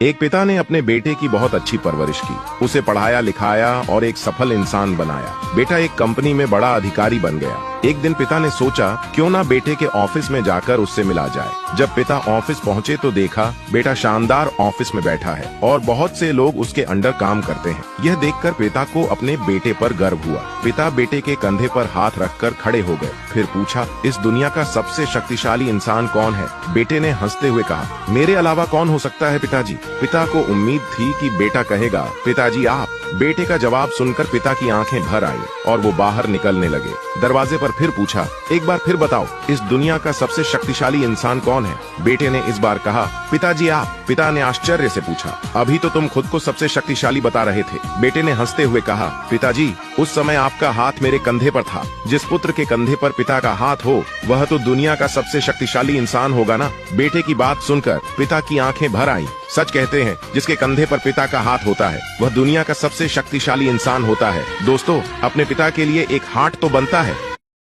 एक पिता ने अपने बेटे की बहुत अच्छी परवरिश की, उसे पढ़ाया लिखाया और एक सफल इंसान बनाया। बेटा एक कंपनी में बड़ा अधिकारी बन गया। एक दिन पिता ने सोचा क्यों ना बेटे के ऑफिस में जाकर उससे मिला जाए। जब पिता ऑफिस पहुंचे तो देखा बेटा शानदार ऑफिस में बैठा है और बहुत से लोग उसके अंडर काम करते हैं। यह देखकर पिता को अपने बेटे पर गर्व हुआ। पिता बेटे के कंधे पर हाथ रखकर खड़े हो गए। फिर पूछा, इस दुनिया का सबसे शक्तिशाली इंसान कौन है? बेटे ने हंसते हुए कहा, मेरे अलावा कौन हो सकता है पिताजी। पिता को उम्मीद थी कि बेटा कहेगा, पिताजी आप। बेटे का जवाब सुनकर पिता की आंखें भर आई और वो बाहर निकलने लगे। दरवाजे पर फिर पूछा, एक बार फिर बताओ, इस दुनिया का सबसे शक्तिशाली इंसान कौन है? बेटे ने इस बार कहा, पिताजी आप। पिता ने आश्चर्य से पूछा, अभी तो तुम खुद को सबसे शक्तिशाली बता रहे थे। बेटे ने हंसते हुए कहा, पिताजी उस समय आपका हाथ मेरे कंधे पर था। जिस पुत्र के कंधे पर पिता का हाथ हो वह तो दुनिया का सबसे शक्तिशाली इंसान होगा ना। बेटे की बात सुनकर पिता की आंखें भर आईं। सच कहते हैं, जिसके कंधे पर पिता का हाथ होता है वह दुनिया का सबसे शक्तिशाली इंसान होता है। दोस्तों, अपने पिता के लिए एक हार्ट तो बनता है।